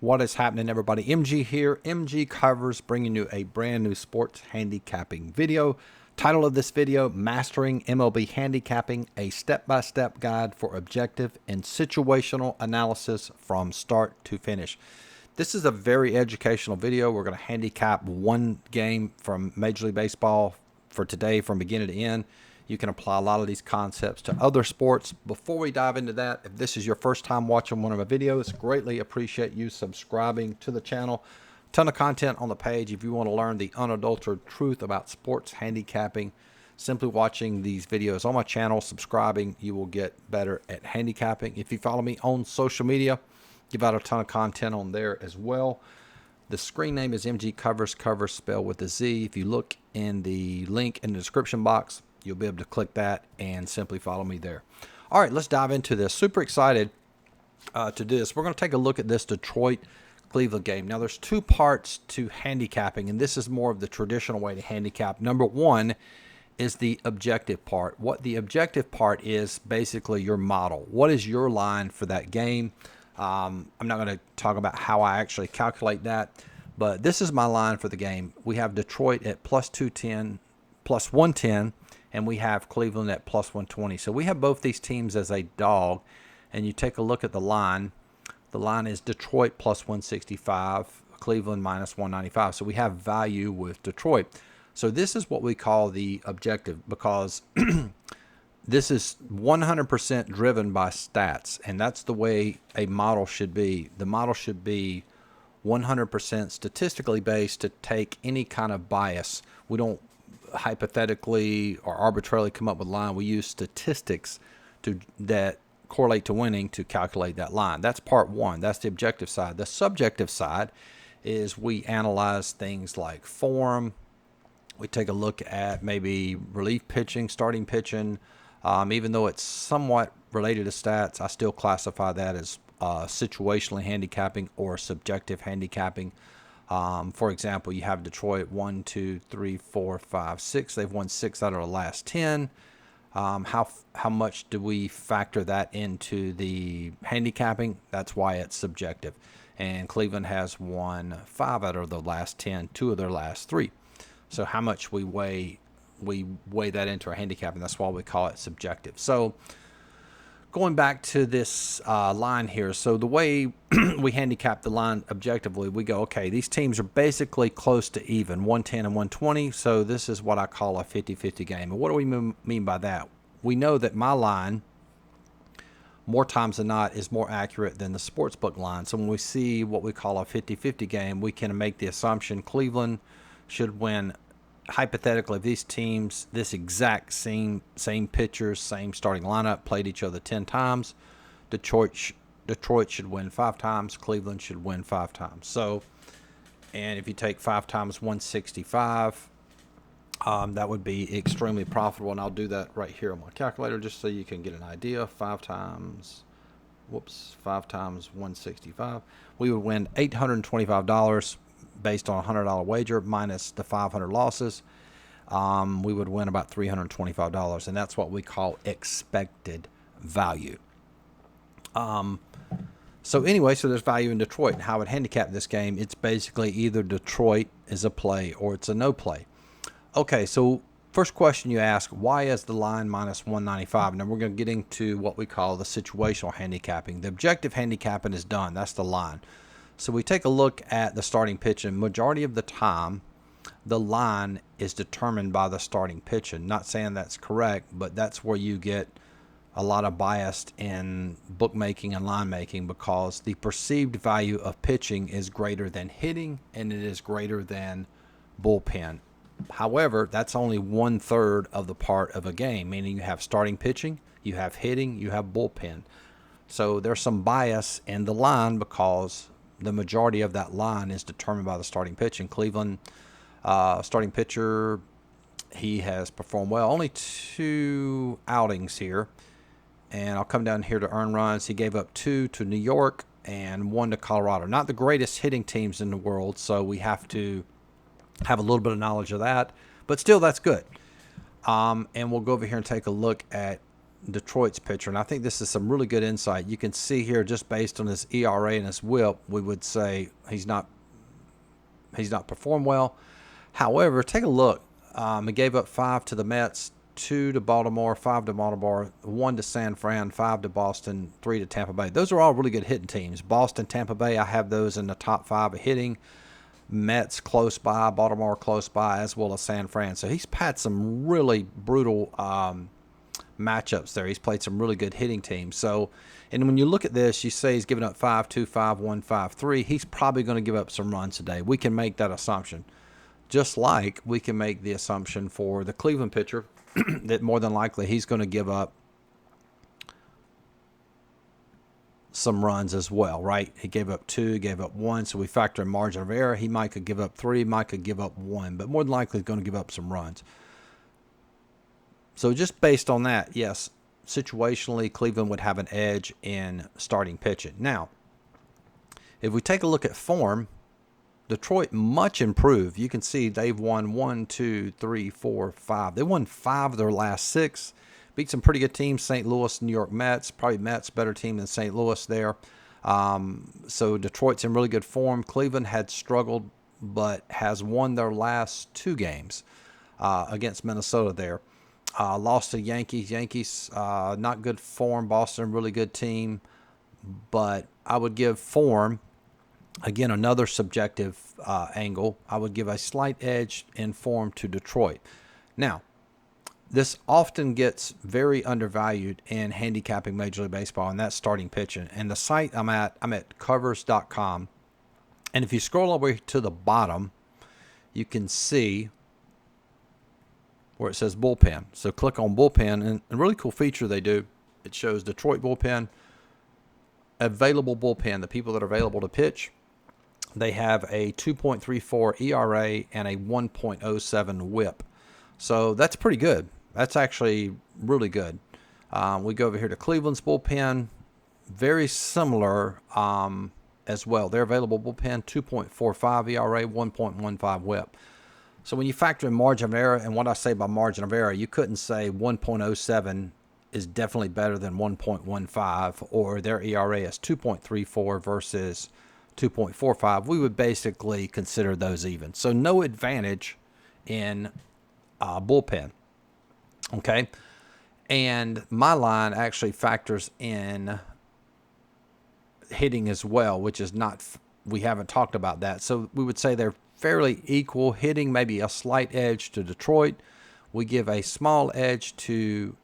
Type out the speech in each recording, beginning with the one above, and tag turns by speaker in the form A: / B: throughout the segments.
A: What is happening, everybody? MG here. MG Covers, bringing you a brand new sports handicapping video. Title of this video: Mastering MLB Handicapping, a step-by-step guide for objective and situational analysis from start to finish. This is a very educational video. We're going to handicap one game from Major League Baseball for today from beginning to end. You can apply a lot of these concepts to other sports. Before we dive into that, if this is your first time watching one of my videos, greatly appreciate you subscribing to the channel. Ton of content on the page. If you want to learn the unadulterated truth about sports handicapping, simply watching these videos on my channel, subscribing, you will get better at handicapping. If you follow me on social media, give out a ton of content on there as well. The screen name is MG Covers, Covers spelled with a Z. If you look in the link in the description box, you'll be able to click that and simply follow me there. All right, let's dive into this. Super excited to do this. We're going to take a look at this Detroit-Cleveland game. Now, there's two parts to handicapping, and this is more of the traditional way to handicap. Number one is the objective part. What the objective part is basically your model. What is your line for that game? I'm not going to talk about how I actually calculate that, but this is my line for the game. We have Detroit at plus 210, plus 110, and we have Cleveland at plus 120. So we have both these teams as a dog, and you take a look at the line. The line is Detroit plus 165, Cleveland minus 195. So we have value with Detroit. So this is what we call the objective, because this is 100% driven by stats, and that's the way a model should be. The model should be 100% statistically based to take any kind of bias. We don't hypothetically or arbitrarily come up with a line. We use statistics that correlate to winning to calculate that line. That's part one. That's the objective side. The subjective side is we analyze things like form. We take a look at maybe relief pitching, starting pitching. Even though it's somewhat related to stats, I still classify that as situationally handicapping or subjective handicapping. For example, you have Detroit 1, 2, 3, 4, 5, 6. They've won 6 out of the last 10. How much do we factor that into the handicapping? That's why it's subjective. And Cleveland has won 5 out of the last 10, 2 of their last 3. So how much we weigh that into our handicapping. That's why we call it subjective. So going back to this line here, so the way we handicap the line objectively, we go, okay, these teams are basically close to even, 110 and 120, so this is what I call a 50-50 game. And what do we mean by that? We know that my line, more times than not, is more accurate than the sportsbook line. So when we see what we call a 50-50 game, we can make the assumption Cleveland should win. Hypothetically, if these teams, this exact same pitchers, same starting lineup, played each other 10 times, Detroit should win 5 times, Cleveland should win 5 times. So, and if you take 5 times 165, that would be extremely profitable. And I'll do that right here on my calculator just so you can get an idea. 5 times 165, we would win $825. Based on a $100 wager minus the 500 losses, we would win about $325, and that's what we call expected value. So anyway, so there's value in Detroit, and how I would handicap this game, it's basically either Detroit is a play or it's a no play. Okay, so first question you ask, why is the line minus 195? Now we're going to get into what we call the situational handicapping. The objective handicapping is done. That's the line. So we take a look at the starting pitch, and majority of the time, the line is determined by the starting pitch. And not saying that's correct, but that's where you get a lot of bias in bookmaking and line making, because the perceived value of pitching is greater than hitting, and it is greater than bullpen. However, that's only 1/3 of the part of a game, meaning you have starting pitching, you have hitting, you have bullpen. So there's some bias in the line because the majority of that line is determined by the starting pitch. In Cleveland, starting pitcher, he has performed well. Only 2 outings here. And I'll come down here to earned runs. He gave up 2 to New York and 1 to Colorado. Not the greatest hitting teams in the world, so we have to have a little bit of knowledge of that. But still, that's good. And we'll go over here and take a look at Detroit's pitcher, and I think this is some really good insight. You can see here, just based on his ERA and his WHIP, we would say he's not performed well. However, take a look. He gave up 5 to the Mets, 2 to Baltimore, 5 to Baltimore, 1 to San Fran, 5 to Boston, 3 to Tampa Bay. Those are all really good hitting teams. Boston, Tampa Bay, I have those in the top 5 of hitting. Mets close by, Baltimore close by, as well as San Fran. So he's had some really brutal matchups there. He's played some really good hitting teams. So, and when you look at this, you say he's giving up 5-2, 5-1, 5-3. He's probably going to give up some runs today. We can make that assumption. Just like we can make the assumption for the Cleveland pitcher that more than likely he's going to give up some runs as well, right? He gave up 2, gave up 1, so we factor in margin of error. He might could give up 3, might could give up 1, but more than likely he's going to give up some runs. So just based on that, yes, situationally, Cleveland would have an edge in starting pitching. Now, if we take a look at form, Detroit much improved. You can see they've won 1, 2, 3, 4, 5. They won 5 of their last 6. Beat some pretty good teams, St. Louis, New York Mets. Probably Mets better team than St. Louis there. So Detroit's in really good form. Cleveland had struggled, but has won their last 2 games against Minnesota there. Lost to Yankees. Yankees, not good form. Boston, really good team. But I would give form, again, another subjective angle, I would give a slight edge in form to Detroit. Now, this often gets very undervalued in handicapping Major League Baseball, and that's starting pitching. And the site I'm at covers.com. And if you scroll all the way to the bottom, you can see where it says bullpen. So click on bullpen, and a really cool feature they do, it shows Detroit bullpen, available bullpen, the people that are available to pitch. They have a 2.34 ERA and a 1.07 WHIP. So that's pretty good. That's actually really good. We go over here to Cleveland's bullpen, very similar as well. Their available bullpen, 2.45 ERA, 1.15 WHIP. So when you factor in margin of error, and what I say by margin of error, you couldn't say 1.07 is definitely better than 1.15, or their ERA is 2.34 versus 2.45. We would basically consider those even. So no advantage in bullpen. Okay. And my line actually factors in hitting as well, which is not, we haven't talked about that. So we would say they're fairly equal. Hitting maybe a slight edge to Detroit. We give a small edge to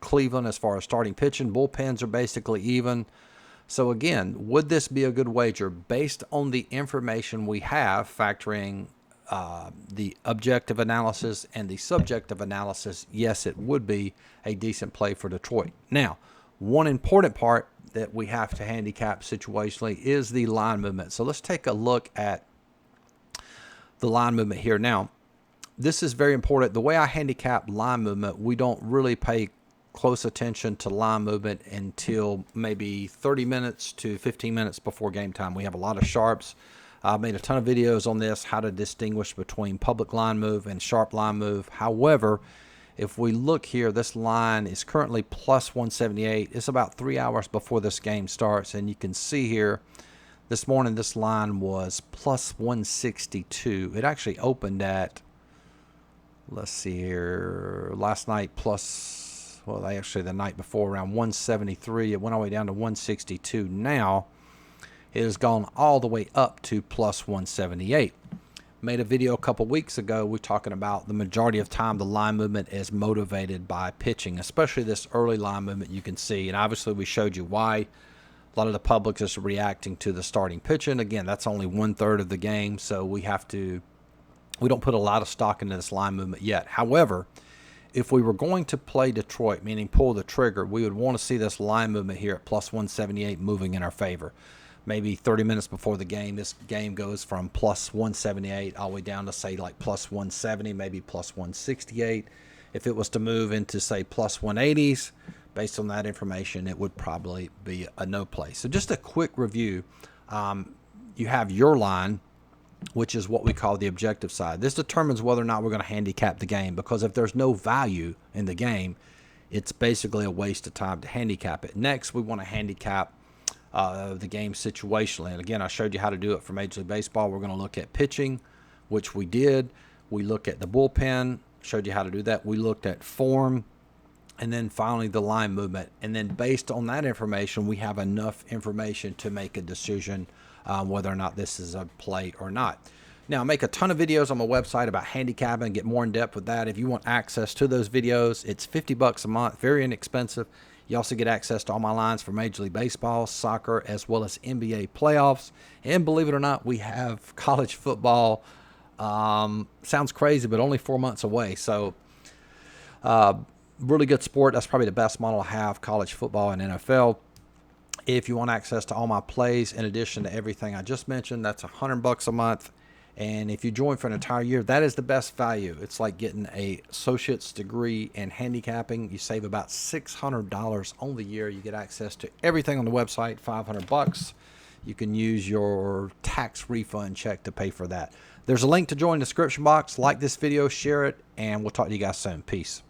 A: Cleveland as far as starting pitching. Bullpens are basically even. So again, would this be a good wager based on the information we have, factoring the objective analysis and the subjective analysis? Yes, it would be a decent play for Detroit. Now, one important part that we have to handicap situationally is the line movement. So let's take a look at the line movement here. Now, this is very important. The way I handicap line movement, we don't really pay close attention to line movement until maybe 30 minutes to 15 minutes before game time. We have a lot of sharps. I've made a ton of videos on this, how to distinguish between public line move and sharp line move. However, if we look here, this line is currently plus 178. It's about 3 hours before this game starts, and you can see here this morning this line was plus 162. It actually opened at, let's see here, last night plus, well, actually the night before around 173. It went all the way down to 162. Now it has gone all the way up to plus 178. Made a video a couple weeks ago. We're talking about the majority of time the line movement is motivated by pitching, especially this early line movement you can see. And obviously we showed you why a lot of the public is reacting to the starting pitching. Again, that's only 1/3 of the game, so we don't put a lot of stock into this line movement yet. However, if we were going to play Detroit, meaning pull the trigger, we would want to see this line movement here at plus 178 moving in our favor. Maybe 30 minutes before the game, this game goes from plus 178 all the way down to, say, like plus 170, maybe plus 168. If it was to move into, say, plus 180s, based on that information, it would probably be a no play. So just a quick review. You have your line, which is what we call the objective side. This determines whether or not we're going to handicap the game, because if there's no value in the game, it's basically a waste of time to handicap it. Next, we want to handicap the game situationally. And again, I showed you how to do it for Major League Baseball. We're going to look at pitching, which we did. We look at the bullpen, showed you how to do that. We looked at form, and then finally the line movement. And then based on that information, we have enough information to make a decision whether or not this is a play or not. Now, I make a ton of videos on my website about handicapping, get more in depth with that. If you want access to those videos, it's $50 a month, very inexpensive. You also get access to all my lines for Major League Baseball, soccer, as well as NBA playoffs. And believe it or not, we have college football. Sounds crazy, but only 4 months away. So really good sport. That's probably the best model I have, college football and NFL. If you want access to all my plays, in addition to everything I just mentioned, that's $100 a month. And if you join for an entire year, that is the best value. It's like getting an associate's degree in handicapping. You save about $600 on the year. You get access to everything on the website, $500. You can use your tax refund check to pay for that. There's a link to join in the description box. Like this video, share it, and we'll talk to you guys soon. Peace.